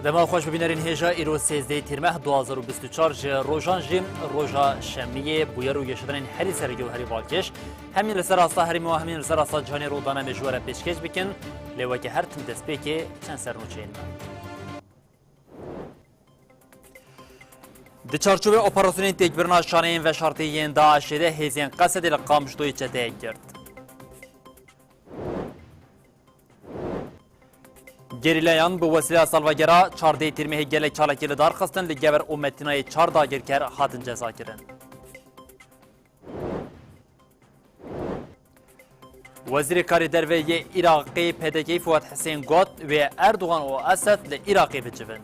دما خوش ببینرین هجا ایرو 13 تیرمه 2024 روزان جیم روزا شمیه بویر و یشدن هری سرگی و هری بالکش همین لسر استا هری مو همین لسر استا جهانی رودانه مجوره پیشکش بکن لیوا که هر تن دست که چند سر نوچین د چارچوب اپراسیون تکبرنا شانین و شرطیین داعش ده هزین قصد لقامش دوی چته کرد گریلیان به وسیله سالواگرا 14 تیرمه گلک چالکی لدار خستن لگور امتینای 4 داگرکر هاتن جزا کرن. وزیر کاری دروی عراقی پدکی فواد حسین گوت و اردوغان و اسد لعراقی بجوین.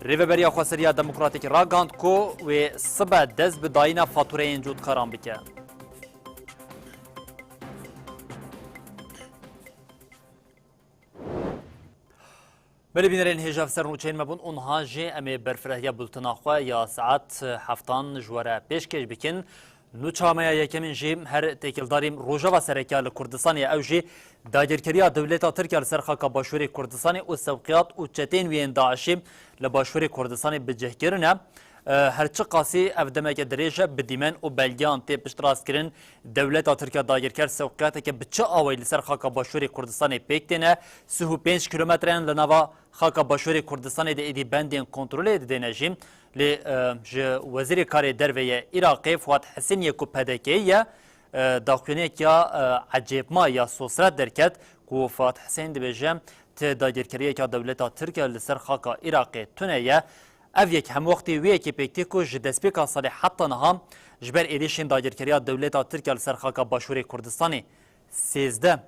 ریوبریا خسریا دموکراتیک راگاند کو و سبا دز بداینا فاتوره انجود کاران بکن. بله بینرین هجاف سرنوچین مبون اونها جه امی برفرهیا بلتناخوا یا ساعت هفتان جواره پیشکش بکن نوچامه یکمین جیم هر تکیلداریم روژا و سرکال کردستانی او جه داگرکریا دولتا ترکیه لسر خاکا باشوری کردستانی و سوقیات و چتین وین داعشی لباشوری کردستانی بجهگرنه هرچه قاسی افدمک دریجه بدیمن و بلگیان تی پشتراس کرن دولت ترکیه داگرکر سوقیاتی که بچه آوی لسر خاکا باشوری کردستانی پیکتینه 35 کیلومترین لنوا خاکا باشوری کردستانی ده ایدی بندین کنترول دیده جیم لی وزیر کاری دروی عراقی فواد حسین یکو پدکیه داخلینه که عجیب ما یا سوسرت درکت که فواد حسین دبیجه تی داگرکریه که دولت ترکیه لسر خاکا عراقی تونه او یک هم وقتی وی که پیکتیکو جدسپیکا صالح حتی نها جبر ایریشین داگرکریا دولت ترکیه لسر خاکا باشوری کردستانی 13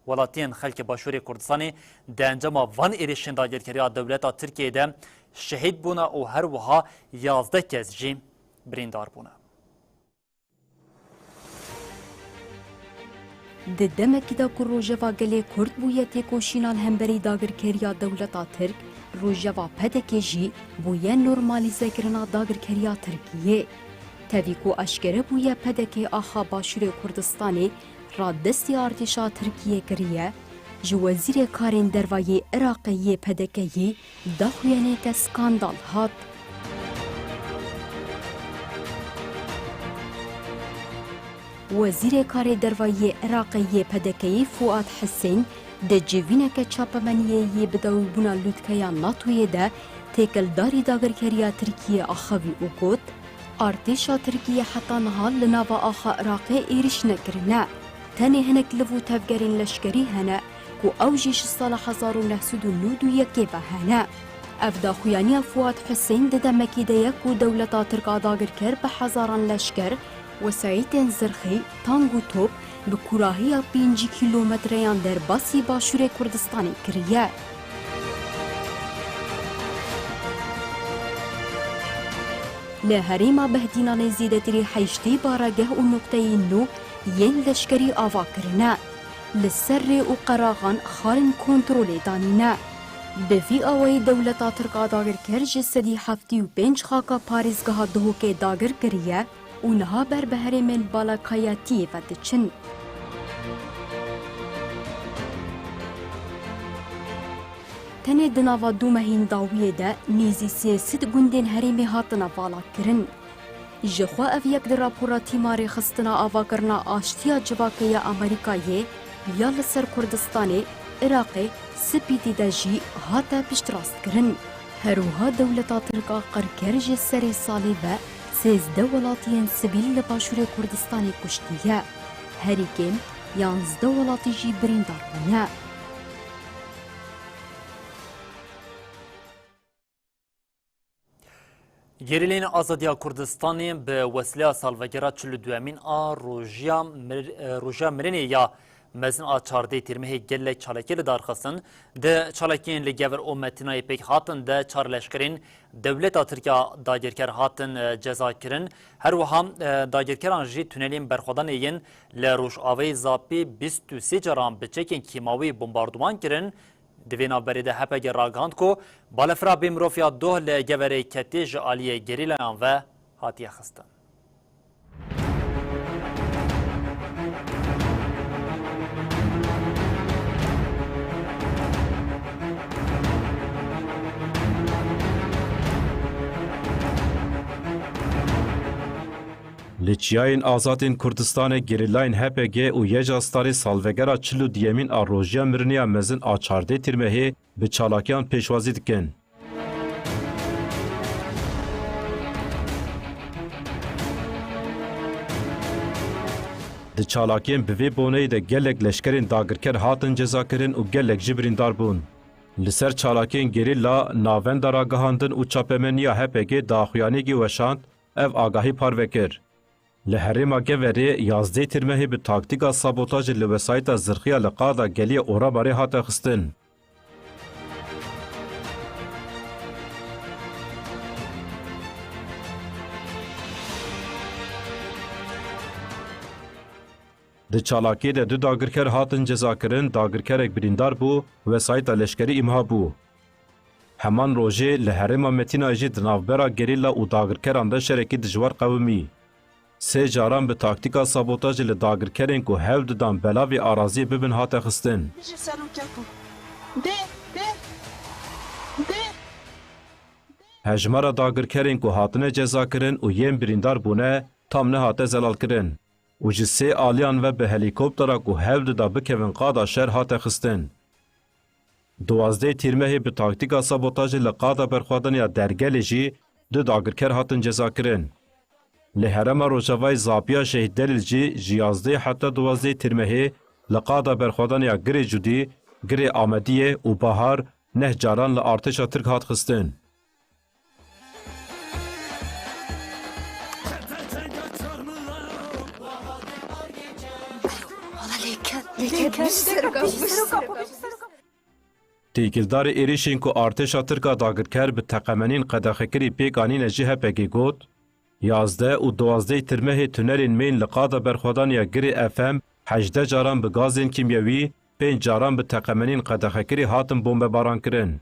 ولاتین خلک باشوری کردستانی ده انجام وان ایریشین داگرکریا دولت ترکیه ده شهید بونه و هر وها 11 کس جی بریندار بونه. د دمکی دا که روژوا گلی کرد بویه تکوشینان همبری داگرکریا دولتا ترک روژوا پدکی جی بویه نورمالیزه کرنا داگرکریا ترکیه. تاویکو اشکره بویه پدکی آخا باشور کردستانی را دستی ارتشا ترکیه کریه جو وزیر کارین دروای عراقی پدکی داخوینه که سکاندال هات. وزیر کار دروای عراقی پدکی فواد حسین د جوینه که چاپمنیه بدوی بنا لوتکیا ناتوی ده تکل داری داگرکریا ترکیه آخوی او گوت ارتشا ترکیه حتی نهال لناوا آخا عراقی ایرش نکرنه تنه هنک لفو تفگرین لشکری هنه که اوجیش سال 1991 به هنه اف داخویانی فواد حسین ده دمکی ده یکو دولتا ترکا داگر کر به هزاران لشکر وسایت زرخی تانگو توپ به کوراهی 5 کیلومتریان در باسی باشور کردستانی کریه. لحریما بهدینان زیدتری حیشتی بارگه و نقطه نو ین لشکری آوا کرنه. لسر و قراغان خارن کنترول دانینه. به وی آوی دولتا ترکا داگر کرج 175 خاکا پاریزگاه دهوک داگر کریه اونها بر بهره من بالاکایاتی و دچن. تنه دناوا دو مهین داویه ده نیزی سیاست گوندین هرمی هاتنا بالا کرن. جخوا او یک در راپورا تیماری خستنا آوا کرنا آشتیا جواکه امریکایه یا لسر کردستانی عراقی سپیدی ده جی هاتا پشتراست کرن. هروها دولتا ترکا قرکرج سر سالی و 13 ولاتیان سبیل لباشور کردستانی کشتیه. هریکن 11 ولاتی جی بریندار بونه. گریلین آزادیا کردستانی به وسیله سالوگرا 42 روژا مرینی یا مزن آ 14 تیرمه گله چالکی لدارخستن ده چالکین لگور امتینای پیک هاتن ده چار لشکرین دولت ترکیه داگرکر هاتن جزا کرن هر وهم داگرکران جی تونلین برخودان این لروش آوی زاپی 23 جرام بچکین کیماوی بمباردمان کرن دوینا برده هپگ راگاند کو بالفرا بیمروفیا دوه لگور کتیج آلیه گریلیان و هاتیه خستن Li çiyayên azadên Kurdistanê gerîlayên HPG û Yêca Starê salvegera çil û diyemîn a rojiya miriniya mezin a çardê tîrmehê bi çalakiyan pêşwazî dikin. Di çalakiyên bi vê boneyê de gelek leşkerên dagirker hatin cezakirin û gelek jî birîndar bûn. Li ser çalakiyên gerîla navenda ragihandin û çapemeniya HPG daxuyanîgî weşand, ev agahî parvekir. Li herêma Geverê yazdê tîrmehê bi taktika sabotajê li wesayeta zirxiya li qada geliyê Orabarê hate xistin. Di çalakiyê de du dagirker hatin cezakirin, dagirkerek birîndar bû, wesayeta leşkerî îmha bû. Heman rojê li herêma Metinayê jî di navbera gerîla û dagirkeran de şerekî dijwar qewimî. Sê caran bi taktika sabotajê li dagirkerên ku hev didan belavê araziyê bibin hate xistin. Hejmara dagirkerên ku hatine cezakirin û yên birîndar bûne tam nehate zelalkirin. û ji sê aliyan ve bi helîkoptera ku hev dida bikevin qada şer hate xistin. Duwazdeh tîrmehê bi taktika sabotajê li qada berxwedaniya dergelê jî du dagirker hatin cezakirin. Li herema Rojavayê Zapiya Şehîd Delîl jî ji yazdeh heta duwazdeh tîrmehê li qada berxwedaniya girê Cudî, girê Amediyê û Bahar neh caran li artêşa Tirk hat xistin. Têkildarê êrişên ku artêşa Tirka dagirker bi teqemenîn qedexekirî pêk anîne jî HPG got, yazdeh û duwazdeh tîrmehê tunelên mên li qada berxwedaniya girê FM 18 caran bi gazên kîmyewî, 5 caran bi teqemenîn qedexekirî hatin bombebarankirin.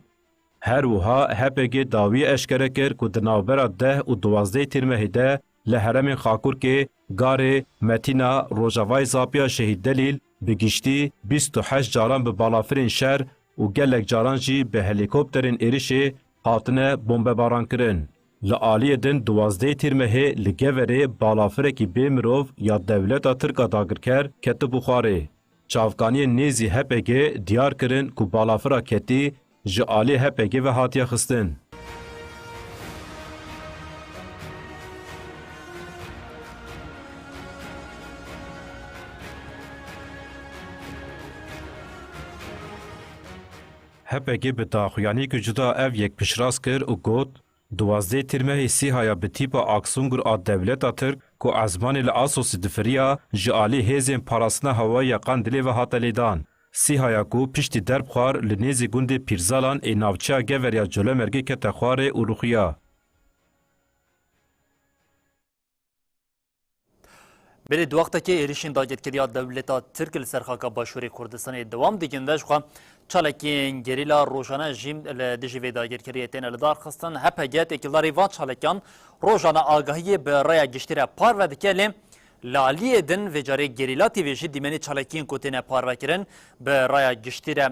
Her wiha HPG dawiyê eşkere kir ku di navbera 10 û duwazdeh tîrmehê de li heremên Xakurkê, Garê, Metîna, Rojavayê Zapiya Şehîd Delîl bi giştî 28 caran bi balafirên şer û gelek caran jî bi helîkopterên êrişê hatine bombebarankirin. Li aliyê din duwazdeh tîrmehê li Geverê balafirekî bê mirov ya dewleta Tirka dagirker ketibû xwarê. Çavkaniyên nêzî HPG diyar kirin ku balafira ketî ji aliyê HPG ve hatiye xistin. HPG bi daxuyanî cuda ev yek pişras kir û got, duwazdeh tîrmehê sîhaya bi tîpa Aksungur a dewleta Tirk ku ezmanê li Asosê difiriya ji alî hêzên parastina hewayî ya Qandilê ve hate lêdan. Sîhaya ku piştî derbxwar li nêzî gundê Pîrzalan ê navçeya Geveriya Colemergê kete xwarê û rûxiya. Belê di wextekê êrişên dagirkeriya dewleta Tirk li ser xaka Başûrê Kurdistanê dewam dikin de ji xwe çalekiyên gerîla rojane jî li dijî vê dagirkeriyê tên li dar xistin. HPG têkildarê van çalekiyan rojana agahiyê bi raya giştî re parve dike lê li aliyê din vê carê gerîla TV jî dîmenê çalekiyên ku têne parvekirin bi raya giştî re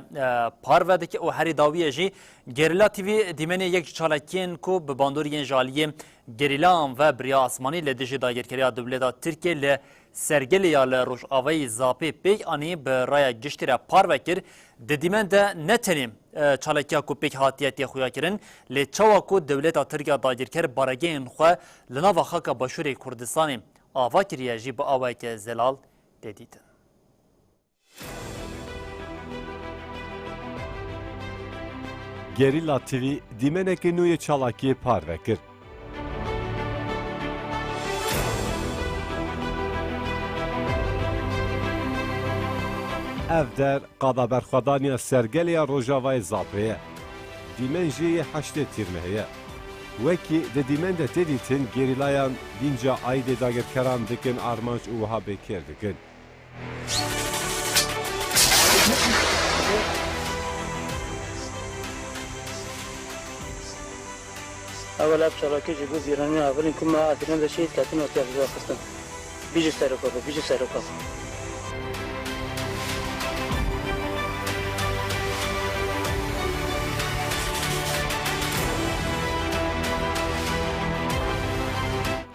parve dike û herî dawiyê jî gerîla TV dîmenê yek çalekiyên ku bi bandoriyên ji aliyê gerîlan ve biriya asmanî li dijî dagirkeriya dewleta Tirkiye li sergelê ya li Rojavayê Zapê pêk anî bi raya giştî re parve kir. Di dîmen de ne tenê çalekiya ku pêk hatiye tê xuya kirin lê çawa ku dewleta Tirkiya dagirker baregehên xwe li nava xaka Başûrê Kurdistanê ava kiriye jî bi awayeke zelal tê dîtin. Gerilla TV dîmenekê nû yê çalakiyê parve kir. Ev der qada berxwedaniya sergeliya Rojavayê Zapê ye. Dîmen jî yê heştê tîrmehê ye. Wekî di dîmen de tê dîtin gerîlayan dînca aydê dagirkeran dikin armanc û wiha bêkêr dikin. اول اب شراكه جگو زیرانی اولین که ما ادرین داشتید کتین و تیاب زوا خستم بیجو سرکابه بیجو سرکابه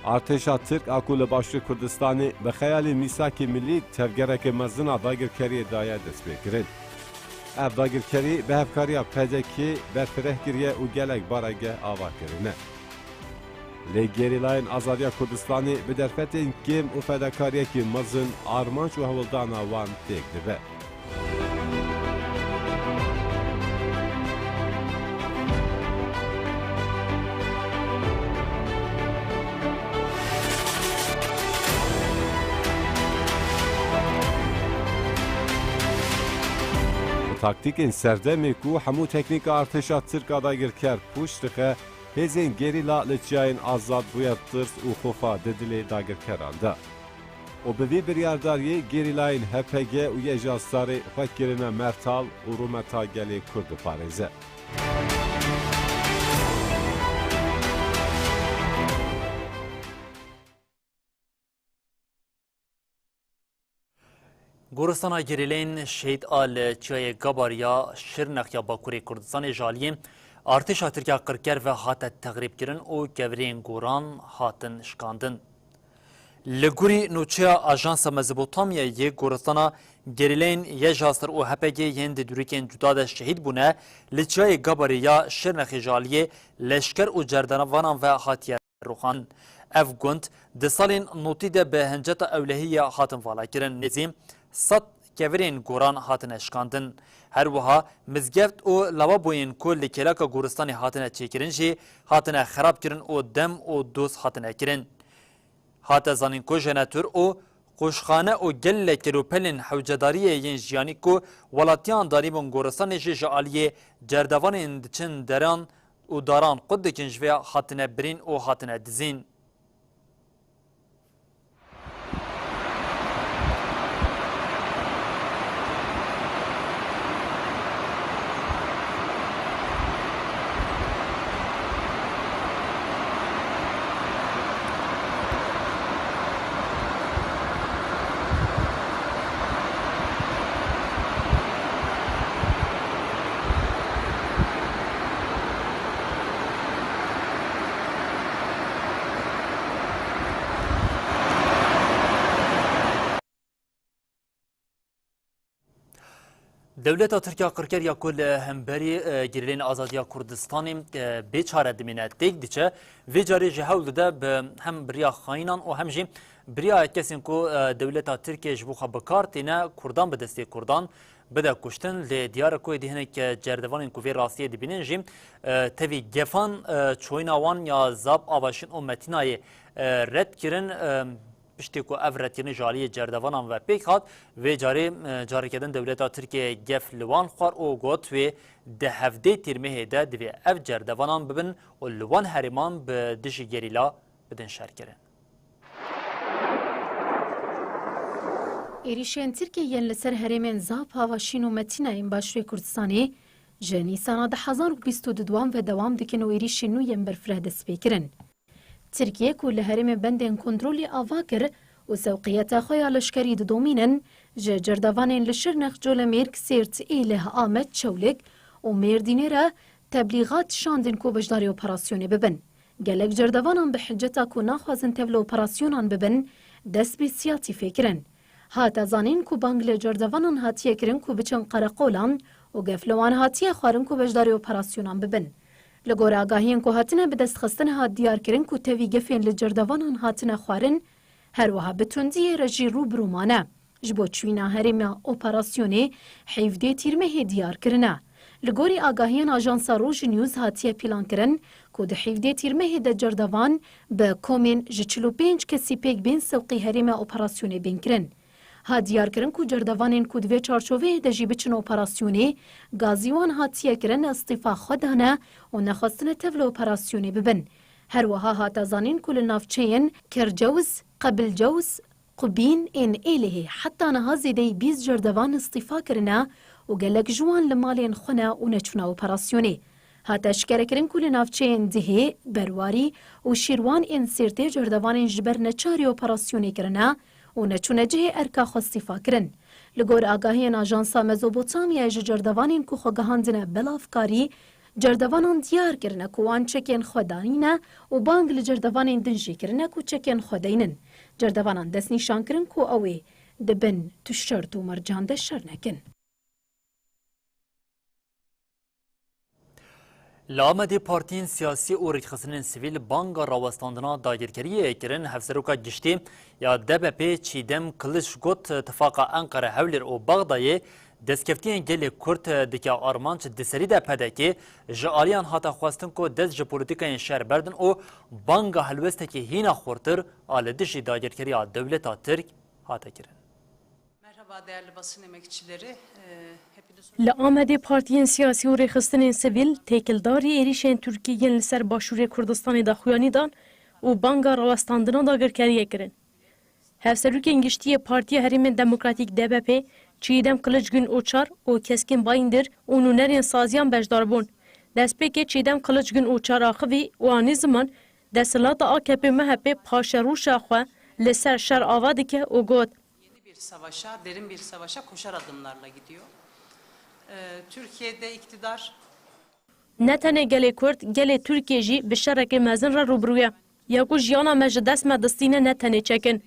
ارتشا ترک اکو لباشر کردستانی به خیال میثاق ملی تفگرک مزنا داگرکری دایه دست بکرد. اف داگرکری به هفکاریا پدکی برفره گریه و گلک بارگه آوا کرنه. لگریلاین آزادیا کردستانی به درفتین کم و فداکاریه که مزن آرمانچ و هولدان وان تک دبه. تاکتیکین سردمی کو همو تکنیک ارتشا ترک داگرکر پشتخه هزین گریلا لچاین آزاد بویا ترس و خوفا ددلی داگرکرانده. و به وی بریارداری گریلاین هپگه و یه جاستاری فکرین مرتال و رومتا گلی کرد پارزه. گورستان گریلین شهید آل چای گباریا شرنخ یا باکوری کردستان جالی ارتشا ترکیه قرکر و هات تغریب کرن و گورین گوران هاتن شکاندن. لگوری نوچه آژانس مزبوطامیه یک گورستان گریلین یه جاستر و هپگی یند دوریکن جداد شهید بونه لچای گباریا شرنخ جالی لشکر و جردانوانان و هاتیه روخان. اف گوند ده سالین نوتی ده به هنجت اولهی هاتن والا کرن نزیم صد کورین گوران هاتن اشکاندن. هر وها مزگفت و لوابوین کل کلاک گورستان هاتن چیکرن جی هاتن خراب کرن و دم و دوز هاتن کرن. هات زانین کو جناتور و قوشخانه و گل کروپلین حوجداری ین جیانی کو ولاتیان داریبون گورستان جی جالیه جردوان اندچن دران و داران قد کنجویا هاتن برین و هاتن دزین. دولت ترکیه قرکر یا کل همبری گریلین آزادیا کردستانی بیچاره دمینه تک دیچه و جاری جهول ده به هم بریا خاینان و هم جیم بریا کسین کو دولت ترکیه جبوخه بکارتینه کردان به دستی کردان بده کشتن ل دیار کوی دهنه که جردوان کوی راستی دبینن جیم توی گفان چویناوان یا زاب آواشین و متینای رد کرن پشتی کو افرتین جاری جردوانان و پیک هات و جاری کردن دولت ترکیه گف لوان خوار او گوت و ده هفته ترمه ده دوی اف جردوانان ببن و لوان هریمان به دش گریلا بدن شر کرن. ایریشین ترکیه لسر هرمن زاب هاواشین و متینه این باشوی کردستانی جنی سناد 1022 و دوام دکن و ایریشین نویم برفره دست بکرن. ترکیه کل هرم بندن کنترلی آواکر و سوقیت خویا لشکری دومینن جردوان لشرنخ جول میرک سیرت ایله آمد چولک و مردینه را تبلیغات شاندن کو بجداری اپراسیون ببن. گلک جردوانان به حجتا کو ناخوازن تبل اپراسیونان ببن دست بی سیاتی فکرن. هات زانین کو بانگل جردوانان هاتیه کرن کو بچن قرقولان و گفلوان هاتیه خوارن کو بجداری اپراسیونان ببن. لگور آگاهین که هاتنه به دست خستن هات دیار کرن که توی گفین لجردوانان هاتنه خوارن هر وها بتوندی رجی رو برومانه جبو چوینا هرم اپراسیونی حیفده تیرمه دیار کرنه. لگوری آگاهین آژانس روژ نیوز هاتیه پیلان کرن که ده حیفده تیرمه ده جردوان به کومین جچلو 5 کسی پیک بین سوقی هرم اپراسیونی بین کرن. ها دیار کرن کو جردوانین کو دوی چارچوبه د جیبچن اپراسیونی گازیوان هاتیه کرن استیفا خودانه و نخواستن تفل اپراسیونی ببن. هر وها هات زانین کل نافچین کرجوز قبل جوز قبین این ایله حتی نها زیده 20 جردوان استیفا کرنه و گلک جوان لمالین خونه و نچونه اپراسیونی. هات اشکره کرن کل نافچین دهه برواری و شیروان این سیرته جردوانین جبر نچاری اپراسیونی کرنه و نچونه جه ارکا خستیفا کرن. لگور آگاهین آژانسا مزوبوتامیا جردوانین کو خوگهاندنه بلافکاری جردوانان دیار کرنه که وان چکین خودانینه و بانگ لجردوانین دنجی کرنه که چکین خودینن. جردوانان دست نیشان کرن که اوه دبن تو شرط و مرجان ده شر نکن. لامدی پارتین سیاسی و رکخصنین سیویل بانگا راوستاندنا داگیرکریه کرن هفسروکا گشتی یا DBP چیدم کلش گوت اتفاقا انقره هولر و بغدایه دستکفتین گل کرد دکا آرمانچ دسری ده پدکی جالیان هاتا خواستن که دست جپولیتیکای شهر بردن و بانگا هلوسته که هینا خورتر آلدشی داگیرکریه دولتا ترک هاتا کرن. Merhaba değerli basın emekçileri. لآمده پارتیین سیاسی و رخصتن سویل تکلداری ایریشن ترکیه لسر باشور کردستان دا خویانی دان و بانگا راوستاندنا دا گرکریه کرن. هفسروک انگشتی پارتی هریم دموکراتیک DBP چیدم کلچگün اوچار و کسکین بایندر و نونرین سازیان بجدار بون. دست پی چیدم کلچگün اوچار آخوی و آنی زمان دستلات AKP MHP پاشروش آخوا لسر شر آواده که او گود. Yeni bir savaşa, derin bir savaşa koşar adımlarla gidiyor. Türkiye'de iktidar نتنه گله کرد گله ترکیه جی به شرک مزن را روبرویه. یکو جیانا مجد دست مدستینه نتنه چکن.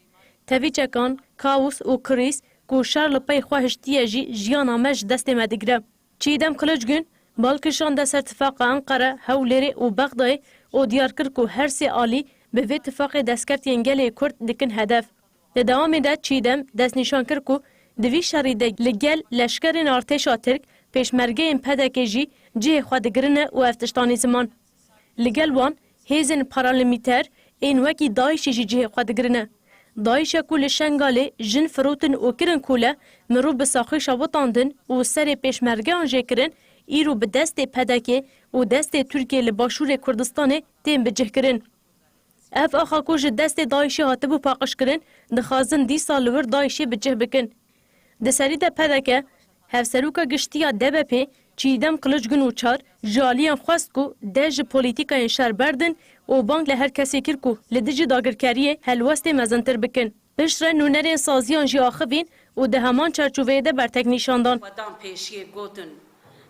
تاوی چکان، کاوس و کریس کو شر لپای خواهشتیه جی جیانا مجد دست مدگره. چیدم کلچگün بالکشان دست اتفاق انقره هولری و بغدای و دیار کرد که هر سی آلی به وی اتفاق دستکرتین گله کرد دکن هدف. دوام ده چیدم دست نشان کرد که دوی شریده لگل لشکرین ارتشا ترک پیشمرگه این پدکه جی جه خودگرنه و افتشتانی زمان. لگل وان هیزن پارالمیتر این وکی دایش جی جه خودگرنه. دایش کل شنگاله جن فروتن و کرن کوله مرو بساخی شوطاندن و سر پیشمرگه آنجه کرن ایرو به دست پدکه و دست ترکیه لباشور کردستان تیم بجه کرن. اف آخا کوش دست دایشی هاتبو پاقش کرن دخوازن دی سال ور دایشی بجه بکن. دسری ده پدکه هفسروکا گشتیا DBP چیدم کلچگün اوچار جالیان خواست کو دج پولیتیکای شهر بردن و بانک لهر کسی کر کو لدجی داگرکاریه هلوست مزنتر بکن. بشره نونرین سازیان جی آخوین و ده همان چرچوبه ده برتک نیشاندان. ودان پیشیه گوتن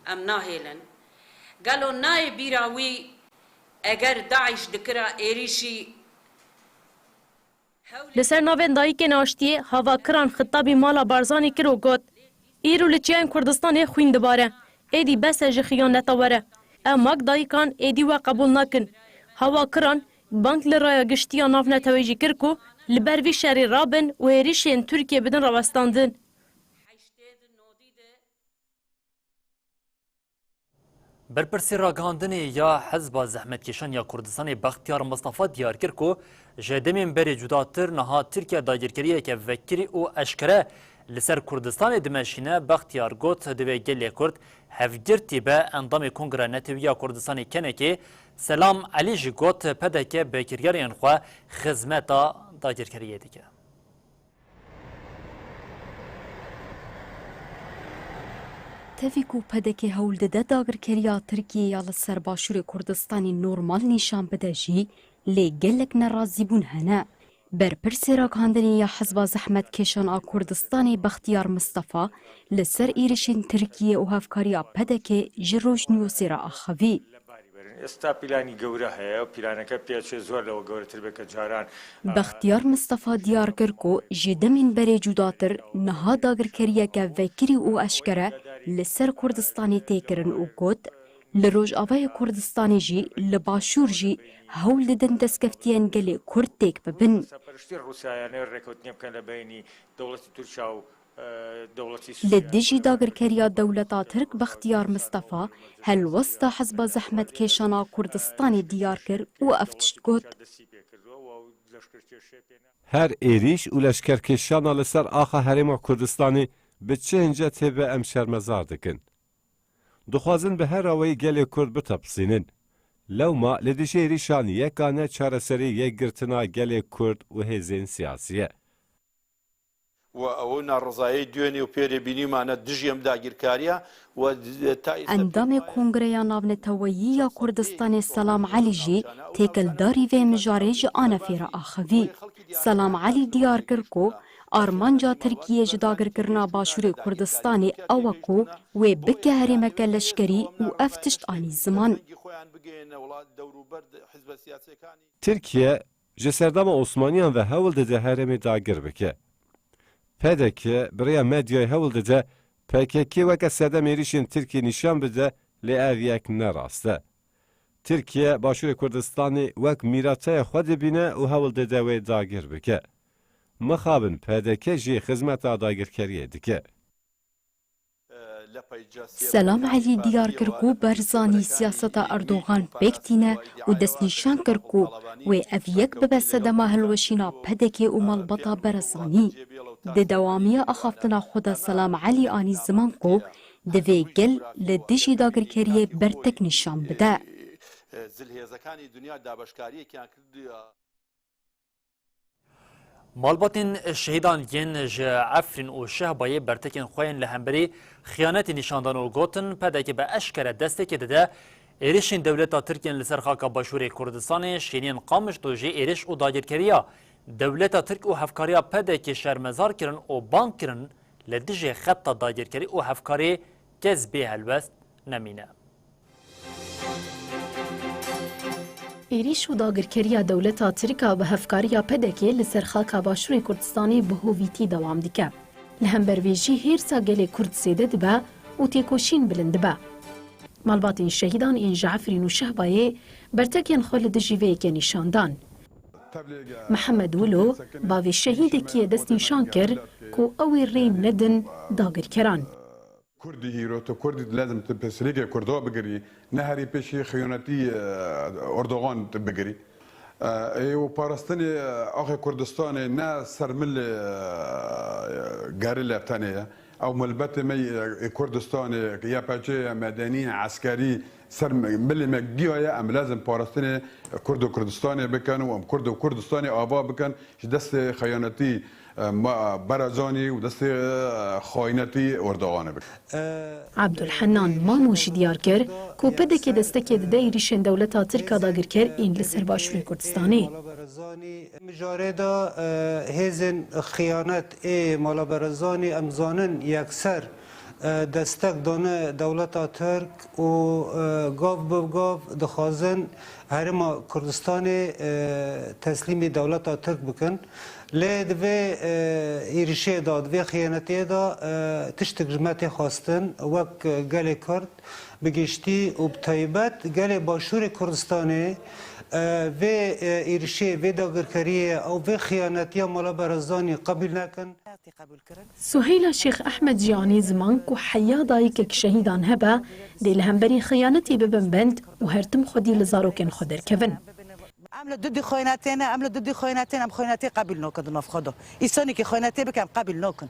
ام ناهیلن. گلو نای بیراوی اگر داعش دکرا ایریشی لسر ناوین دایی که ناشتیه هوا کران خطابی مالا بارزانی کرو گوت. ایرو لچیان کردستان خوین دباره. ایدی بس جخیان نتاوره. اماک دایی کان ایدی و قبول نکن. هوا کران بانک لرای گشتیا ناف نتویجی کرکو لبروی شری رابن و ایریشین ترکیه بدن راوستاندن. برپرسی راگاندنی یا حزب زحمتکشان یا کردستان بختیار مصطفی دیار کرد که جدمین بری جداتر نها ترکیه داگیرکریه که وکری او اشکره لسر کردستان دمشینه بختیار گوت دوی گلی کرد هفگرتی به اندام کنگره نتویا کردستان کنه که سلام علی جی گوت پدکه بکریارین خواه خزمتا داگیرکریه دیگه. تفیکو پدکی هول ده داگرکریا ترکیه یا لسر باشور کردستانی نورمال نشان بده جی لی گلک نرازی بون هنه. برپرسی راگاندنی یا حزب زحمت کشان آ کردستانی بختیار مصطفی لسر ایرشین ترکیه و هفکاریا پدکی جروش نیوسی را آخوی. استا پیلانی گوره هست و پیلانکه پیچه زور لو گوره تر بکه جاران. بختیار مصطفی دیار کرد که جدمین بری جداتر نها داگرکریه که وکری و اشکره لسر کردستانی تیکرن و گوت لروج آوای کردستانی جی لباشور جی هول ددن دستکفتیان گلی کرد تیک ببن. سپرشتی روسیانه رکوت نیم کنه بینی دولت ترکیه و لدجی داگرکریا دولتا ترک بختیار مصطفی هل وسط حزب زحمت کشانا کردستانی دیار کرد و افتشت گوت. هر ایریش و لشکرکشان لسر آخا هرما کردستانی به چه هنجا تبه ام شرمزار دکن. دخوازن به هر آوی گلی کرد بتبسینن. لو ما لدیش ایریشان یکانه چارسری یک گرتنا گلی کرد و هزین سیاسیه. و اون رضای دیونی و پیری بینی معنی دژیم داگیرکاریا و اندام کنگره ناونتویی یا کردستان سلام علی جی تکل داری و مجاری جی آنفیر آخوی. سلام علی دیار کرد که آرمانجا ترکیه جداگر کرنا باشور کردستان اوکو و بکه هرمک لشکری و افتشت آنی زمان. Tirkiye ji serdama Osmaniyan ve hewl dide herêmê dagir bike. Pêdeke biriya medyayê hewl dide PKK weke sedem êrişên Tirkiye nîşan bide lê ev yek ne rast e. Tirkiye Başûrê Kurdistanê wek mîrataya xwe dibîne û hewl dide wê dagir bike. Mixabin PKK jî xizmeta dagirkeriyê dike. سلام علی دیار کرکو برزانی سیاست اردوغان بکتینه و دست نشان کرکو و اویک ببسد ما هلوشینا پدکه و ملبطا برزانی. ده دوامیه اخافتنا خدا سلام علی آنی زمان کو دوی گل لدیجی داگر کریه برتک نشان بده. مالباتین شهیدان ین ج عفرین و شهبای برتکین خوین لهمبری خیانت نشاندان و گوتن پده که به اشکره دسته که داده ایرشین دولتا ترکین لسر خاکا باشور کردستان شینین قامش دوجه ایرش و داگرکریا دولتا ترک و هفکاریا پده که شرمزار کرن و بانک کرن لدیجه خطا داگرکری و هفکاری کز به هلوست نمینه. ایریش و داگرکریا دولتا ترکا به هفکاریا پدکه لسر خاکا باشور کردستانی به هویتی دوام دیکه. لهم برویجی هیرسا گل کرد سیده دبا و تیکوشین بلند با. مالباتین شهیدان این جعفرین و شهبایه برتکین خول دجیوه که نشاندان. محمد ولو باوی شهیده که دست نشان کر که اوی رین ندن داگرکران. كردي هيرو تو كردي لازم تبسريك كردو بقري نهري بشي خيانتي اردوغان بقري و باراستاني اخي كردستاني نا سرمل غاريلا تانية او ملبت مي كردستاني يا باجي مدني عسكري سر ملي مجيويا ام لازم باراستاني كردو كردستاني بكن و كردو كردستاني ابا بكن دست خيانتي برزانی و دست خاینتی اردوغانه بک. عبدالحنان ماموش دیار کر که پده که دسته که ده ایریشن دولتا ترکا داگر کر این لسر باشور کردستانی. مجاره دا هزن خیانت ای مالا برزانی امزانن یکسر دستک دانه دولتا ترک و گاف بگاف دخوازن هرما کردستان تسلیم دولتا ترک بکن لی دوی ایرشه دا دوی خیانتی دا تشتک جمعتی خواستن وک گل کرد بگشتی و بطایبت گل باشور کردستانی و ایرشه و داگرکریه او و خیانتی مالا برزانی قبول نکن. سهيل الشيخ أحمد جياني زمان كو حيا دايك كشهيدان هبا دي لهمبري خيانتي ببن بند وهرتم خدي لزارو كن خدر كفن. عملوا ضد خياناتنا عملوا ضد خياناتنا ام خياناتي قبل نوكن نوف خدو إيساني كي خياناتي بكم قبل نوكن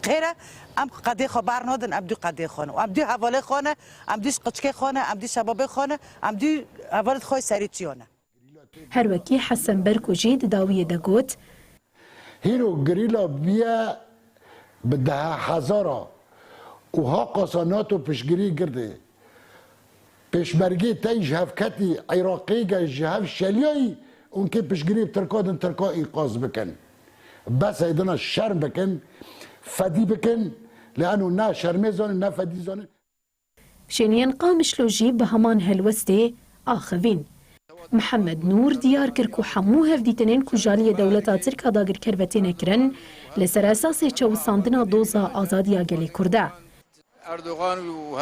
خيره ام قدي خبر نودن ام دو قدي خونه ام دو حواله خونه ام دو قچكي خونه ام دو شباب خونه ام دو حوالت خوي سريتيونه هروكي حسن بركو جيد داويه دغوت هيرو غريلا بيا بدها حزارة وها قصاناتو پشگیری کرده پشمرگی تای جهفکتی عراقی جهف شلیایی اون که پشگیری بترکادن ترکا ایقاظ بکن بس ایدنا شرم بکن فدی بکن لانو نه شرمه زانه نه فدی زانه شینین قامش لوجی به همان هلوسته آخوین محمد نور دیار کر کو همو هفدیتنین کجالی دولتا ترکا داگر کربتین کرن لسر اساس چوساندنا دوزا آزادیا گلی کرده. اردوغان و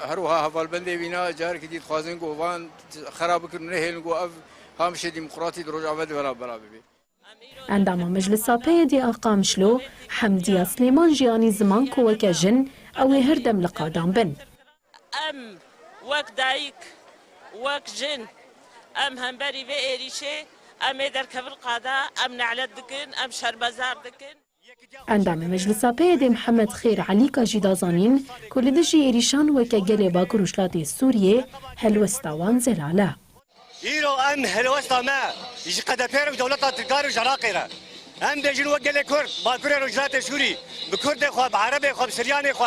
هر وها هفالبنده بینا جار که دید خوازن گوان خراب کرن نهیلن گو اف همش ديمقراطي دروج عبد ولا بي. عندما مجلس بيدي أقام شلو حمدية سليمان جياني زمان كوك جن أو هردم لقادام بن. أم وك دايك وك جن أم همبري في إيريشي أم يدر كفر قادا أم نعلد دكن أم شربزار دكن. عندما مجلس بيدي محمد خير علي كاجدازانين كل دجي إيريشان وكا جلي باكروشلاتي سوريا هلوستاوان زلالة. يرو ام هلوستا ما يجي قد بيرو دولتا تلقارو جراقيرا ام بيجن وقل كرد باكوري رجلات سوري بكرد خو بعربي خو بسرياني خو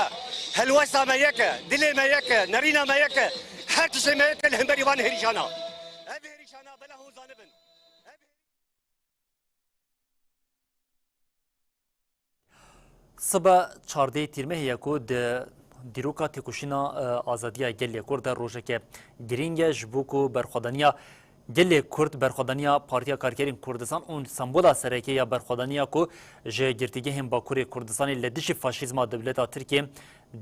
هلوستا ما يك دلي ما يك نرينا ما يك حتى شي ما يك الهمبري وان هريشانا ابي هريشانا بلا هو ظالبن صبا 14 تیرمه کو د دیروکا تکوشینا آزادیا گلی کرد روزک گرینگ جبوکو برخوادنیا گلی کرد برخوادنیا پارتیا کارگرین کردستان اون سمبولا سرکی یا برخوادنیا کو ج گرتیگه هم باکوری کردستانی لدیش فاشیزما دولتا ترکیه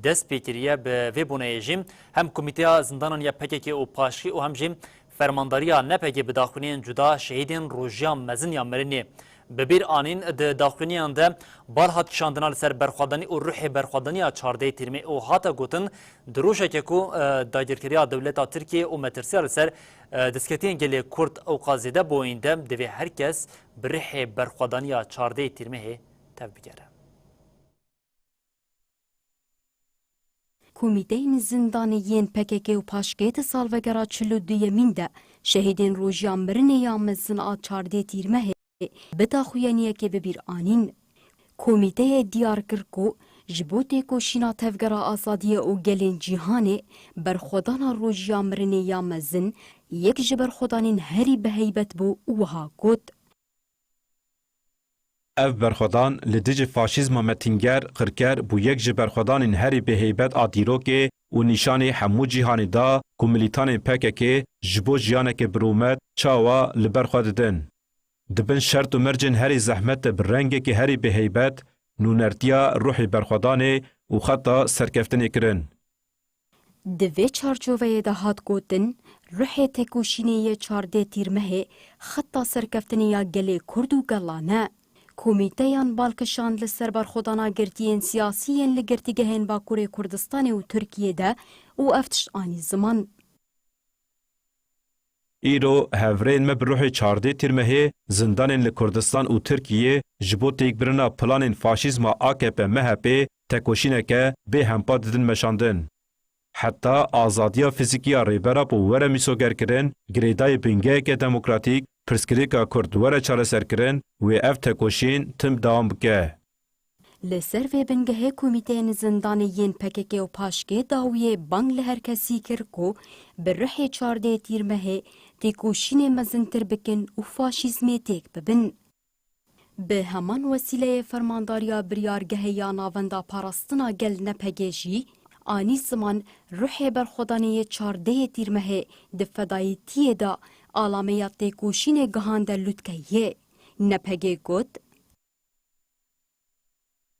دست پیکریه به ویبونه جیم هم کمیته زندانان یا پککی او پاشی و هم جیم فرمانداریا نپکی بداخلین جدا شهیدین روژیا مزن یا مرنی ببیر آنین د داخلینیان ده بال هات کشاندنا لسر برخوادنی و روح برخوادنی 14 تیرمه او هاتا گوتن دروشه که کو داگیرکریا دولتا ترکیه و مترسیا لسر دسکتین گلی کرد او قازیده بوینده دوی هر کس بروح برخوادنی 14 تیرمه تف بگره. کمیته زندانیین پکک و پاشکیت سالوگرا 42 ده شهیدین روژیا مرنه یا مزن آ 14 تیرمه بتا خویانیه که ببیر آنین کمیته دیار کرکو جبوتی کوشینا تفگرا آزادیه او گلین جیهانه برخودانا روژیا مرنه یا مزن یک جبر خودانین هری به هیبت بو اوها گود اف برخودان لدیج فاشیزم متینگر قرکر بو یک جبرخودان هری به هیبت آدیروکه و نشان همو جیهانی دا که ملیتان پککه جبو جیانک برومت چاوا لبرخوددن. دبن شرط و مرجن هری زحمت برنگه که هری به هیبت نونرتیا روحی برخودانه و خطا سرکفتنی کرن. دوی چارچوه ده هات گوتن روح تکوشینی 14 تیرمه خطا سرکفتنی یا گلی کردو گلانه. کمیتهان بالکشان لسر برخودانا گرتین سیاسیین لگرتیگهین باکوری کردستان و ترکیه ده و افتش آنی زمان. ایرو هفرین مبروح 14 تیرمه زندان لکردستان و ترکیه جبو تیکبرنا پلان فاشیزم AKP MHP تکوشینه که به همپا ددن مشاندن. حتی آزادیا فیزیکیا ریبرا بو وره میسوگر کرن گریدای بینگه که دموکراتیک پرسکریکا کرد وره چاره سر کرن و اف تکوشین تم دوام بکه. لسر و بنگه کمیته زندانیین پکک و پاشکه داویه بانگ لهر کسی کرکو بر 14 تیرمه تکوشین مزنتر بکن و فاشیزمی تک ببن. به همان وسیله فرمانداریا بریارگه یا ناوندا پاراستنا گل نپگیجی آنی زمان روح برخودانی 14 تیرمه دفدایتیه دا آلامیات تکوشین گهانده لوتکیه نپگی گود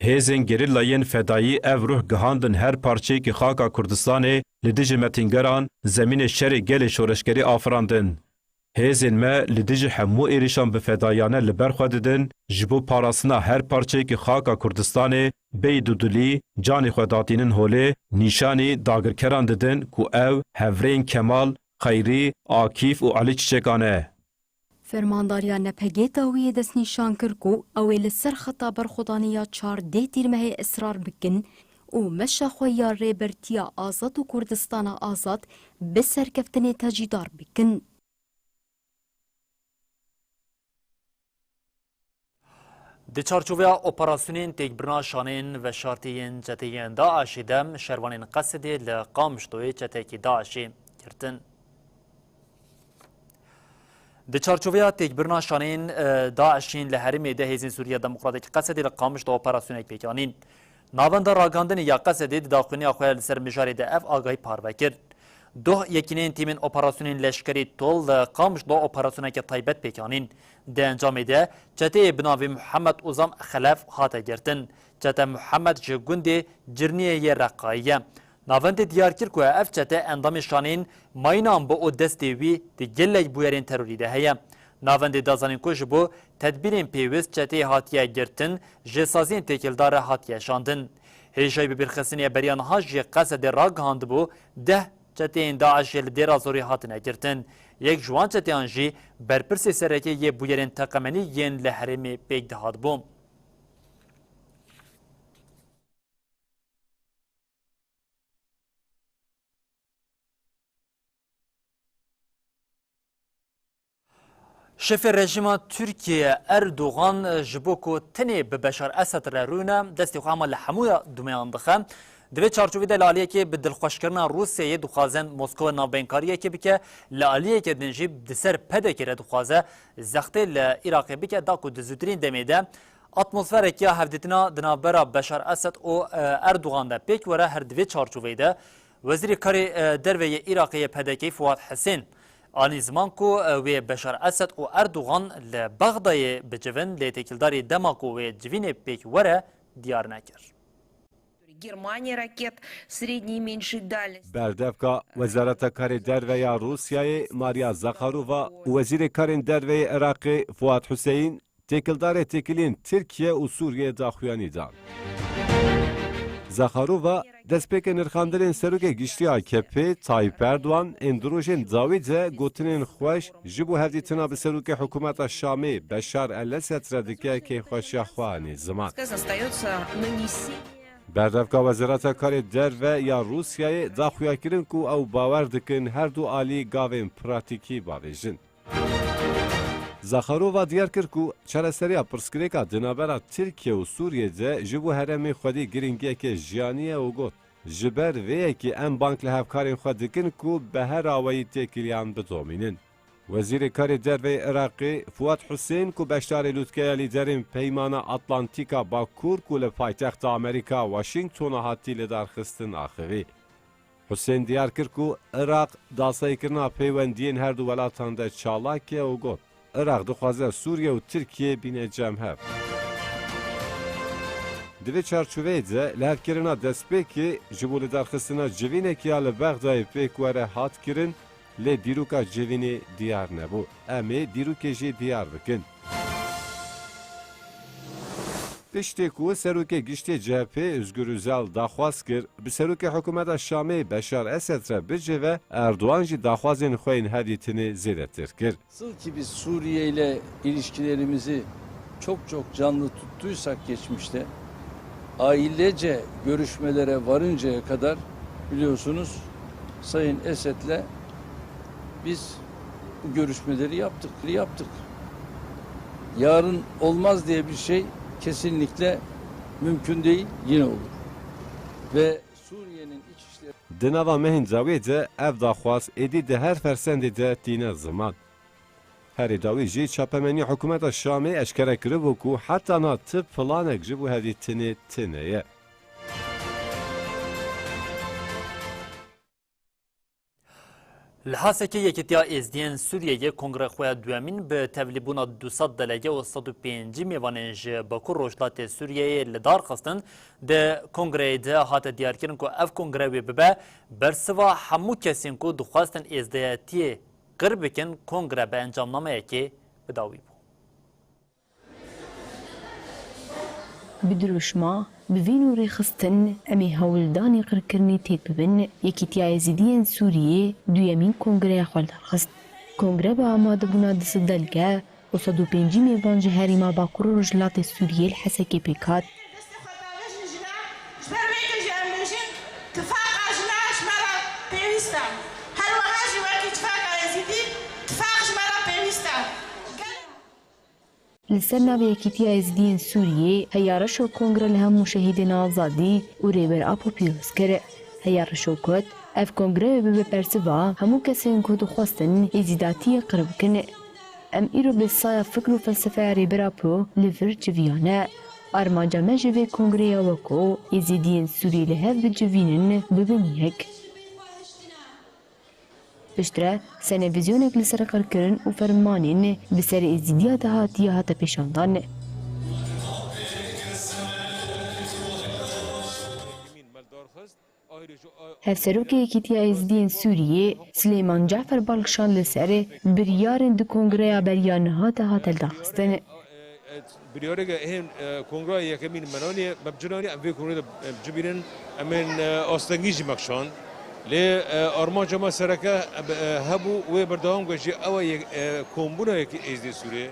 هیزن گریلاین فدایی اف روح گهاندن هر پارچه که خاکا کردستانه لدیج متینگران زمین شر گل شورشگری آفراندن. هیزن ما لدیج همو ایریشان به فدایانه لبرخوددن جبو پاراسنا هر پارچه که خاکا کردستانه بی دودولی جانی خوداتینن هوله نیشانی داگرکران ددن کو او هفرین کمال خیری آکیف و علی چچکانه. فرمانداریا نپگه داویه دست نیشان کرکو اویل سر خطا برخودانیا 14 تیرمه اصرار بکن و مشا خویا ریبرتیا آزاد و کردستان آزاد بسر کفتن تجیدار بکن. د چارچوبیا اپراسیونین تکبرنا شانین و شرطیین جتیین داعشی دم شروانین قصدی لقامشتوی جتیکی داعشی کرتن. د چارچوبیا تکبرنا شانین داعشین لحرم ده هیزین سوریه دموکراتیک قصدی لقامشتو اپراسیونیک پیکانین. ناوند راگاندن یا قصدی داخلینی اخوال لسر مجاری ده اف آگاهی پارو کرد. دو یکینین تیمین اپراسیونین لشکری تول قامش دو اپراسیونه که طیبت پیکانین ده انجام ده جته بناوی محمد اوزام خلاف هاته گرتن جته محمد جگوندی جرنیه ی رقایه ناوند دیار کر که اف جته اندام شانین ماینام با او دستی وی دی گلی بویرین تروری ده هیا ناوند دازانین کش بو تدبیرین پیوست جته هاتیه گرتن جسازین تکیلدار هاتیه شاندن هیجای ببرخسینی بریان هاجی قصد راگهاند بو ده جتین داعش لدیرا زوری هاتنه گرتن یک جوان جتیان جی برپرسی سرکی یه بویرین تقمنی ین لحرمی پیگ دهاد بوم. شف رژیم ترکیه اردوغان جبوکو تنی به بشار اسد رونه دستی خواهم لحمویا دومیان دخم دوی چارچوبی ده لالیه که به دلخوش کردن روسیه دخوازن مسکو نابینکاریه که بکه لالیه که دنجی دسر پده که دخوازه زخته لعراقی بکه دا که دزودرین دمیده اتمسفرك یا هفدتنا دنابرا بشار اسد او اردوغان ده پیک وره هر دوی چارچوبه ده وزیر کاری دروی عراقی پدکی فواد حسین آنی زمان کو و بشار اسد او اردوغان لبغدای بجوین لتکلداری دماغو و جوین پیک وره دیار نکر. Германия ракет средней и меньшей дальности. بردفکا وزارت کار دروی روسیای ماریا زاخارووا و وزیر کار دروی عراق فواد حسین تکلدار تکلین ترکیه و سوریه داخویانی دان. زاخارووا دستپیک نرخاندرین سروک گشتی AKP تایپ اردوان اندروژن داویده گوتنین خوش جبو هدیتنا به سروک حکومت شامی بشار الاسد ردکه که خوشی خوانی زمان. بردفکا وزارت کار دروی یا روسیای داخویا کرن کو او باور دکن هر دو آلی گاوین پراتیکی باویجن. زاخارووا دیار کر کو چرسریا پرسکریکا دنابرا ترکیه و سوریه ده جبو هرمی خودی گرینگی که جیانیه و گوت. جبر وی که ام بانک لحفکارین خود دکن کو به هر آوایی تکیلیان بدومینن. وزیر کار دروی عراقی فواد حسین کو بشار لوتکه لیدرین پیمان اتلانتیکا باکور کو لپایتخت امریکا واشنگتن هاتی لدارخستن آخری. حسین دیار کر کو عراق داسای کرنا پیوندین هر دو ولاتان ده چالاکه و گوت. عراق دخوازه سوریه و ترکیه بینه جمع دوی چارچوبه ده لحکرنا دستپیکی جبول درخستنا جوینه که آل بغدای پیک وره هات کرن لی دیروکا جوینه دیار نبو امی دیروکه جی دیار بکن پشتی کو سروک گشتی CHP Özgür Özel daxwaz kir bi serokê hikûmeta Şamê Beşar Esed re bice ve Erdoğan jî daxwazên xwe yên herîtinê zêdetir kir. Nasıl ki biz Suriye ile ilişkilerimizi çok canlı tuttuysak geçmişte ailece görüşmelere varıncaya kadar biliyorsunuz Sayın Esed'le biz bu görüşmeleri yaptık. Yarın olmaz diye bir şey kesinlikle mümkün değil, yine olur. Ve Suriye'nin iç işleri... Dinava mehin zavê de ev daxwaz êdî de her fersendê de tîne ziman. Herî dawî jî çapemenî hikûmeta Şamê eşkere kiribû ku heta na ti planek ji bo hevdîtinê tune ye. لحاسکی یکتیا ازدین سوریه کنگره خواه دوامین به تبلیبونا 200 دلگه و 105 میواننج باکور روشلات سوریه لدار خستن ده کنگره ده هات دیار کرن که اف کنگره وی ببه برسوا همو کسین که دخواستن ازدیاتی قربکن کنگره به انجام نامه یکی بداوی بو. بدروشما بفينو ريخستن امي هولداني قركرني تيت ببن يكيتيا يزيدين سورية دويامين كونغريا خالدار خست كونغريا باماد بنا دسدلقا وصدو بينجي ميوان جهاري ما باكور رجلات السورية الحسكي بيكات لسنا بيكيتيا يزدين سورية هيارشو كونغرا لهم مشاهدين آزادي وريبر أبو بيوس كره هيارشو كوت اف كونغرا ببرسبا همو كسين كودو خواستن يزيداتي قرب كن ام ايرو بالصايا فكر وفلسفة ريبر أبو لفر جفيانا أرمانجا مجوي كونغريا وكو يزيدين سوري لهف بجفينن ببنيهك پشتره سنویزیونک لسر قرکرن و فرمانین بسر ازدیات هاتیه هاتا پیشاندان. هفسروک یکیتیا ازدین سوریه سلیمان جعفر بالکشان لسر بریارن دو کنگره بریان هاتا هاتا الداخستن. بریاره که این کنگره یکمین منانی مبجنانی ام وی کنگره جبیرن امن آستانگیجی مکشان لی آرمان جمع سرکه هبو و بردام گوشی اوه کمبونه ازدی سوریه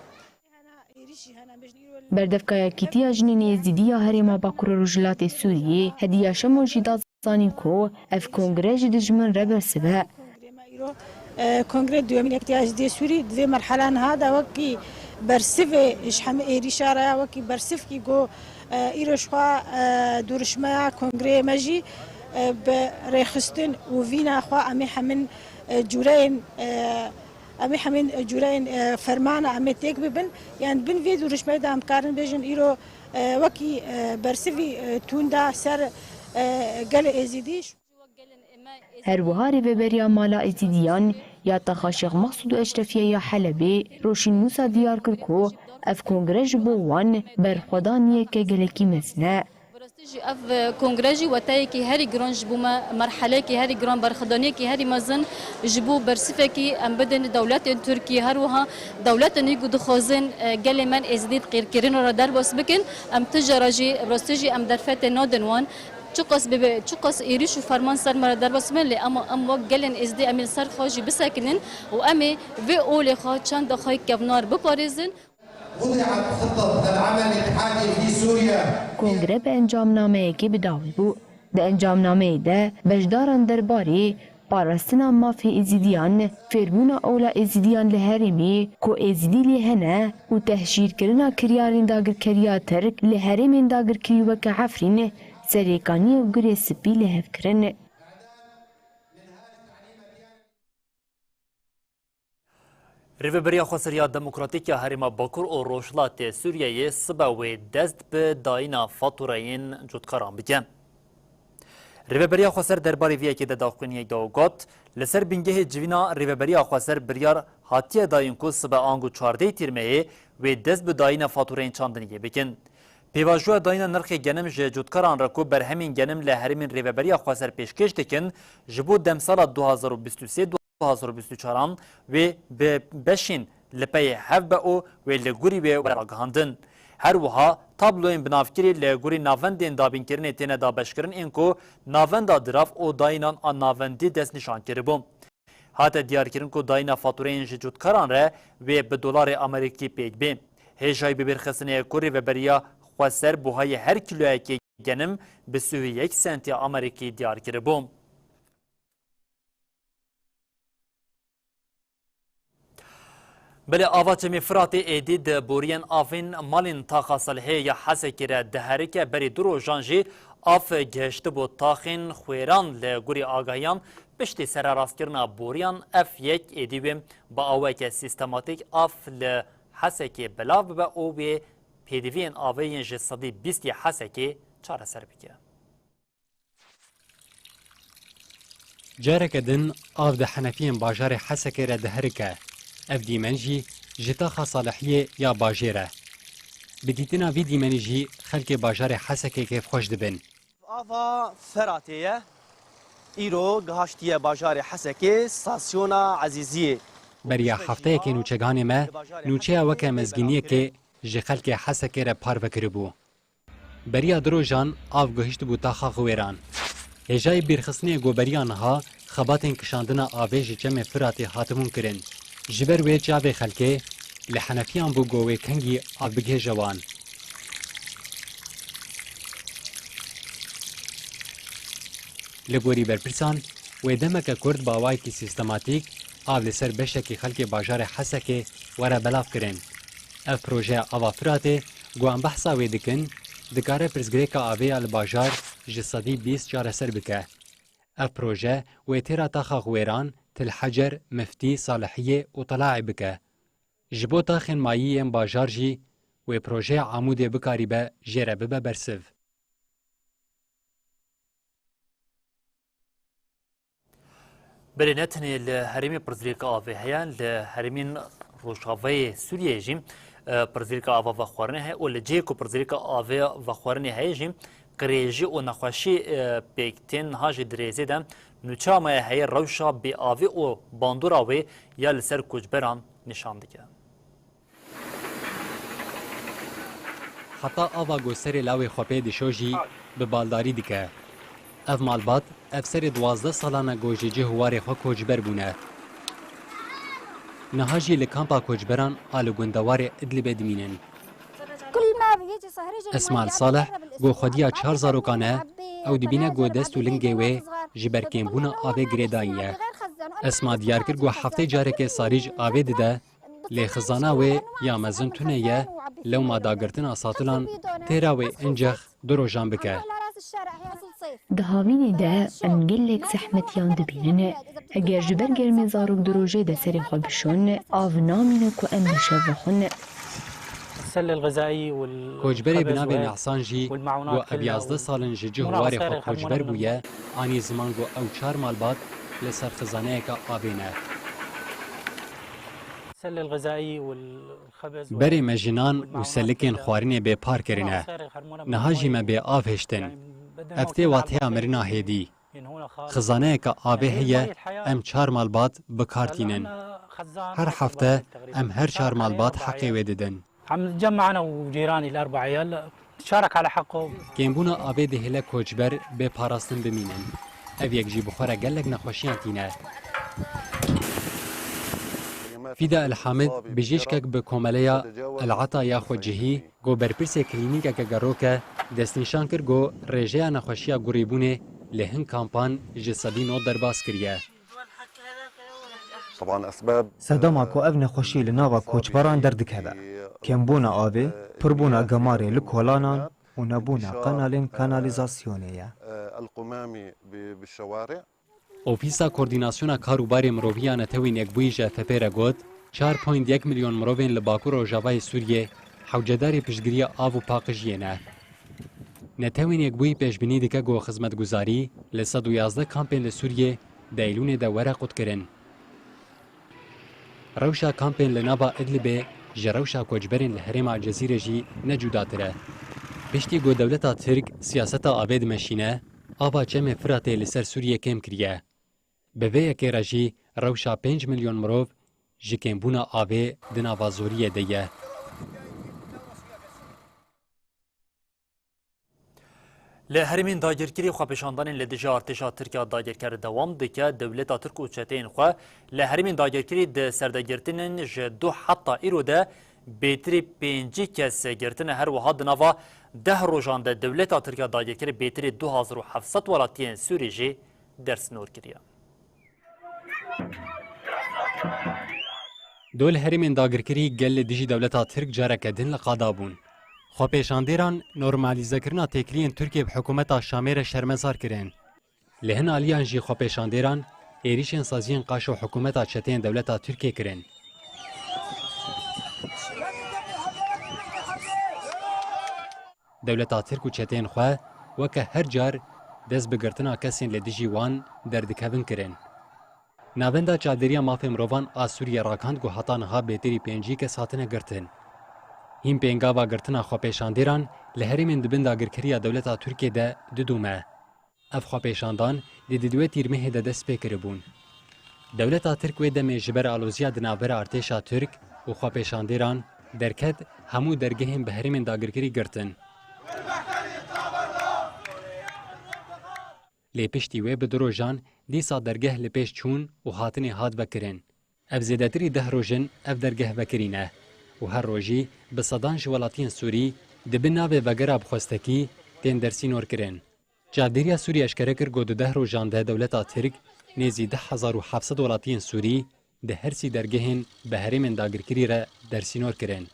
بردفکای کیتیا جنین ازدیدیا هرما باکور رجلات سوریه هدیه شمو جداد زانین کو اف کنگره جدجمن ربر سبه کنگره دوامین اکتیا ازدی سوری دوی مرحله هذا وکی برسف اشحم ایریشاره وکی برسف کی گو ایرشوا دورشما کنگره مجی بريخستن وفينا أخوا أمي حمن جورين امی همین جورین فرمانه امی تک ببن یعنی بن وی دورشمه دام کارن بیجن ایرو وکی برسوی توندا سر گل ازیدیش هر وهاری به بریا مالا ازیدیان یا تخاشق مقصود اشرفیه یا حلبی روشن موسا دیار کرکو اف کنگرژ بو وان برخودانیه که گلکی مسنه اف کنگرژی وتای کی هری گرانج بوما مرحله کی هری گران برخدانی کی هری مازن جبو برسفه کی ام بدن دولت ترکیه هر وها دولت نیگو دخوازن گل من ازدید قیر کرین را در باس بکن ام تجاراجی راستجی ام درفت نادنوان چقص ایریش و فرمان سر مرا در باس من لی اما گلن ازدی امیل سر خواجی بسکنن و امی و اول خواهد چند خواهی کبنار بپارزن وضعت خطة العمل الاتحادي في سوريا. کنگره به انجام نامه کی بداوی بود. ده انجام نامه ده بجداران درباره پاراستنا مافی ازیدیان فرمونا اولا ازیدیان لهرمی کو ازیدی لهنه و تهشیر کرنا کریارین داگر کریا ترک لهرمین داگر کریوه که عفرین سریکانی و گره سپی لهف کرن. ریوبریا خسریا دموکراتیک هریما باکور و روشلات سوریه سبا و دست به داینا فاتورین جودکاران بکن. ریوبریا خسر درباره ویه که داخلینی داوگات لسر بینگه جوینا ریوبریا خسر بریار هاتیه داین کو سبا آنگو 14 تیرمه و دست به داینا فاتورین چاندنیه بکن. پیواجو داینا نرخ گنم جودکاران را کو بر همین گنم لهرمین ریوبریا خسر پیشکش دکن جبو دم سال 2023 2024 و به بشین لپی هفت او و لگوری و راگهاندن. هر وها تابلوین بنافکری لگوری ناوندین دابین کرنه تینه دابشکرن اینکو ناوند دراف او داینان آن ناوندی دست نشان کربوم. حتی دیار کرن کو داینا فاتورین جودکاران را و به دلار امریکی پیگ بیم. هیجای ببرخصنه کوری و بریا خسر بوهای هر کیلویی که گنم به 31 سنت امریکی دیار کربوم. بله آواچمی فراتی ایدید بورین آفین مالین تاخا صالحه یا حسکی را دهرکه بری درو جانجی آف گشت بو تاخین خویران لگوری آگاهیان پشتی سر راست کرنا بوریان اف یک ایدیویم با آوه سیستماتیک آف لحسکی بلاو با او به پیدوین آوه جسدی 20 حسکی چاره سر بکه. جارك دن آف ده حنفين باجار حسكي را دهركه اف دیمنجی جتا صالحیه یا باجره. بدیتنا وی دیمنجی خلک باجار حسکه کیف خوش دبن. آفا فراتیه ایرو گهاشتیه باجار حسکه ساسیونا عزیزیه. بریا هفته که نوچگان ما نوچه وکه مزگینیه که جه خلک حسکه را پار بکربو. بریا دروجان آف گهشت بو تاخا خویران. هجای بیرخصنی گوبریان ها خباتن کشاندنا آویج جمع فراتی هاتمون کرن. جبر وی جاوی خلکه لحنفیان بو گوی کنگی آب بگه جوان. لبوری برپرسان و دمک کرد باوای کی سیستماتیک آب لسر بشکی خلک باجار حسکه ورا بلاف کرن. اف پروژه آوا فراته گوان بحثا وی دکن دکاره پرزگریکا آوی الباجار جسدی 20 جاره سر بکه. اف پروژه و تیرا تاخا غویران تل حجر مفتي صالحية وطلاع بك جبو تاخن مايي باجار جي و بروجي عمود بكاري با جيرا ببا برسف برينتني لهرمي برزريكا آفي هيان لهرمين روشافي سوريا جيم برزريكا آفا وخوارنه هي ولجيكو برزريكا آفي وخوارنه هي جيم قريجي و نخوشي بيكتين هاجي دريزي دم نوچامه هی روشا بی آوی و باندوراوی یا لسر کجبران نشان دیگه. حتی آوا گوسری لاوی خوپی دشوجی به بالداری دیگه. اف مالبات اف سری 12 سالانه گوجیجی هواری خو کجبر بونه. نهاجی لکامپا کجبران آل گندوار ادلب دمینن. اسماعیل صالح گو خودیا 4000 روکانه او دبینه گو دست و لنگه و جبرکیم بونا آوه گریداییه. اسما دیار کرد گو هفته جاره که ساریج آوه دیده لی خزانه و یا مزن تونه یه لو ما داگرتن آساتلان تیرا و انجخ درو جان بکه. دهاوینی ده ام گلک زحمتیان دبینن اگر جبر گرمی زاروک دروجه ده سری خواب بشون آو نامینه که ام بشه بخون السله الغذائي کوچبری بنابه نحسان جی و ابیازده سالن جی جهواری خود کوچبر بویه آنی زمان گو او 4 مال بعد لسر خزانه که آبینه السله الغذائي والخبز بری مجنان و سلکین خوارینه به پار کرنه نهاجی ما به آف هشتن افته واتیا مرنا هیدی خزانه که آبه هیه ام 4 مال بعد بکارتینن هر هفته ام هر 4 مال بعد حقی وددن عم نتجمع انا وجيراني الاربع عيال تشارك على حقه كيمبونا آبه دهلا کوچبر به پاراستن بمینن او یک جی بخوره گلک نخوشیان تینه فیدا الحامد بجیشکک به کوملیا العطا یا خود جهی گو برپرس کلینیکا که گروکه دستنشان کر گو رژه نخوشیا گریبونه لهن کامپان جسدی نو درباس کریه طبعا اسباب سدما کو ابن خوشی لناوا کوچبران دردکهده کمبونا آوه پربونا گماری لکولانان و نبونا قنالین کانالیزاسیونیه القمامي بالشوارع اوفیسا کوردیناسیونا کاروباری مروویان نتوین یک بوی جفپیره گوت 4.1 میلیون مروین لباکو روژاوای سوریه حوجداری پشگیری آو و پاقجیه نه نتوین یک بوی پیشبینی دکه گو خدمت گزاری ل 111 کامپین لسوریه دیلون ده ورقت کرن روشا کامپین لنابا ادلبه جروشا کوچبرین لحرم الجزیره جی نجوداتره پشتی گو دولتا ترک سیاستا آبید مشینه آبا چم فراته لسر سوریه کم کریه به وی اکی رجی روشا 5 میلیون مروف جکم بونا آبه دناوازوریه دیه لهرمین داگیرکری خو پیشاندان لدیجا ارتشا ترکیه داگیرکر دوام دکه دولت ترک و چتین خو لهرمین داگیرکری د سردگیرتنن ج دو حتی ایرو ده بیتری 5 کس گرتن هر وها دناوا 10 روزان د دولت ترکیه داگیرکری بیتری 2700 ولاتین سوری جی درس نور کریه دول هرمین داگیرکری گل دیجی دولت ترک جارک دن لقادابون خو پیشاندیران نورمالیزه کرنا تکلیین ترکیه به حکومت شامیر شرمزار کرن لهن آلیان جی خو پیشاندیران ایریشن سازین قاش و حکومت چتین دولت ترکیه کرن دولت ترک و چتین خو وکه هر جار دست بگرتنا کسین لدیجی وان دردکوین کرن ناوندا چادریا مافی مروان آسوریه راکاند گو حتا نها بیتری 5 کس هاتنه گرتن هیم پینگاوا گرتنا خو پیشاندیران لهرمین دبن داگیرکریا دولتا ترکیه ده ددومه اف خو پیشاندان د دوی تیرمه ده دست پکربون دولتا ترک و دمه جبر الوزیا د نابر ارتشا ترک او خو پیشاندیران درکد همو درگهم به هرمین داگیرکری گرتن لپشتی و بدروجان دیسا درگه لپش چون و هاتنی هات بکرین اف زیدتری 10 روزن اف درگه بکرینه و هر روزی به صدان جوالاتین سوری دبن ناوی وگرا بخواستکی تین درسی نور کرن. جادیریا سوری اشکره کر گو 10 روزان ده دولتا ترک نیزی 10700 ولاتین سوری ده هر سی درگهن به هرمین داگیرکری را درسی نور کرن.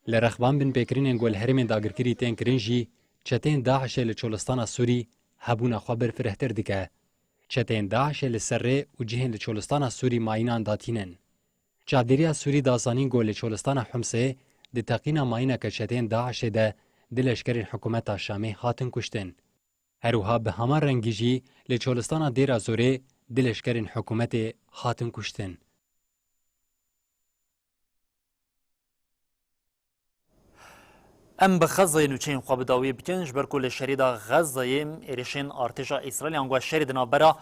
لرخبان بن پیکرین گول هرمین داگیرکری تین کرن جی چتین داعش لچولستان سوری هبونا خبر فرهتر دکه. چتین داعش لسره و جهن لچولستان سوری ماینان داتینن. جادیریا سوری دازانین گول چولستان حمسه د تقینا ماینه کچتین داعش ده دلشکرین حکومت شامی هاتن کشتن. هروها به همان رنگیجی لچولستان دیر ازوره دلشکرین حکومت هاتن کشتن. ام بخزای نوچین خواب داوی بکنج بر کل شریدا غزایم ایریشن ارتشا اسرائیل انگوا شرید نابرا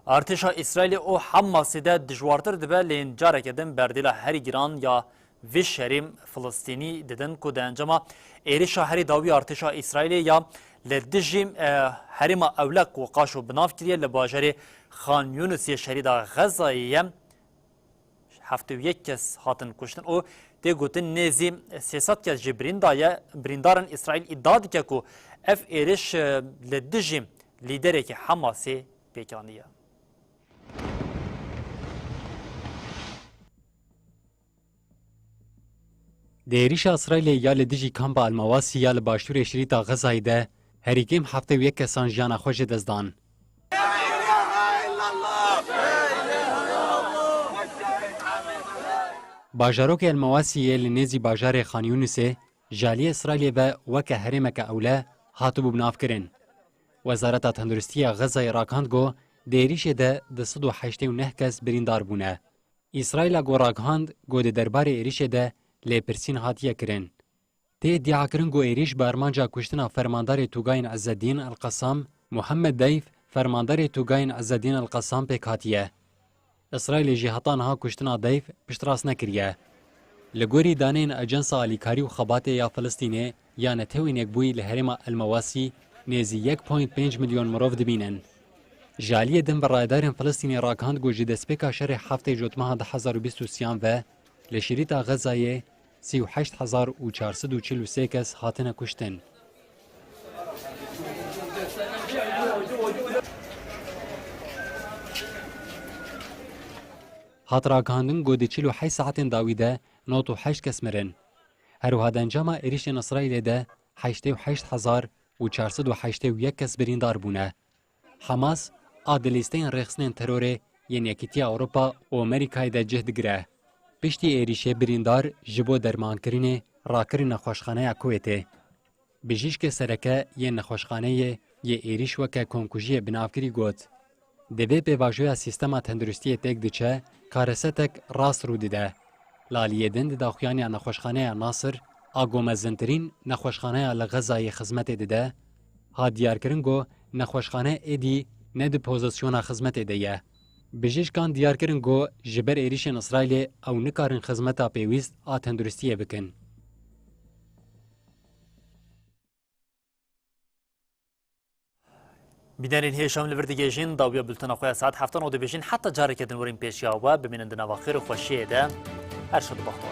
ارتشا اسرائیل او حماس ده دجوارتر دبه لین جاره کدن بردیلا هری گران یا وی شریم فلسطینی ددن کو دنجما ایریشا هری داوی ارتشا اسرائیل یا لدجیم هریما اولک و قاشو بناف کریه لباجری خان یونس شریدا غزایم 71 کس هاتن کشتن او ده گوتن نزیم 300 کس بریندارن اسرائیل ادعا دکه کو اف ایریش لدجیم لیدره که حماسی پیکانیه. دیریش اسرائیل یا لدیجی کامپ المواسی یا لباشور شریطا غزای ده هریکیم هفته و یک کسان جیانا خوش دزدان. باجاروک المواسیه لنزی باجار خان یونسه جالی اسرائیل و وکه هرمک اوله هاتو ببناف کرن. وزارت تندرستی غزه راکاند گو دیریش ده 289 کس بریندار بونه. اسرائیل گو راکاند گو ده دربار ایریش ده لپرسین هاتیه کرن. تی ادعا کرن گو ایریش بارمانجا کشتنا فرماندار توگاین عزالدین القسام محمد دایف فرماندار توگاین عزالدین القسام پیک هاتیه. اسرائیل جهتان ها کشتنا دایف پشتراس نکریه. لگوری دانین اجنس آلیکاری و خبات یا فلسطینه یا نتوین یک بوی لحرم المواسی نزی 1.5 میلیون مروف دبینن. جالی دن برایدارن فلسطینی راکاند گوجی دسپیکا شر هفته جوتمه 2023 و لشریط غزایه 38443 کس هاتن کشتن. هات راکاندن گودی 48 ساعتن داویده 98 کس مرن. هر وها دنجاما ایریش اسرائیل ده 88401 کس بریندار بونه. حماس آدلیستین رخصنین تروره یعنی یکیتی اروپا و امریکای ده جهد گره. پشتی ایریشه بریندار جبو درمان کرینه راکر نخوشخانه کویته. بجیش که سرکه یه نخوشخانه یه ایریش وکه کنکوژی بنافکری گوت. دوی به واجوی سیستم تندرستی تک دچه کارستک راست رو دیده. لالیه دند داخویانی نخوشخانه ناصر آگومزنترین نخوشخانه لغزای خدمت دیده. ها دیار کرنگو نخوشخانه ایدی ند پوزیسیون خدمت دیده. بجیش کان دیار کرنگو جبر ایریشن اسرائیل او نکارن خدمتا پیوست تندرستی بکن. بدارین هیشام لبردگیجین داویا بلتنا خواه ساعت هفتان و دو بیشین حتی جاری کردن ورین پیشیا و ببینند نواخیر و خوشیه ده هر شد بخور.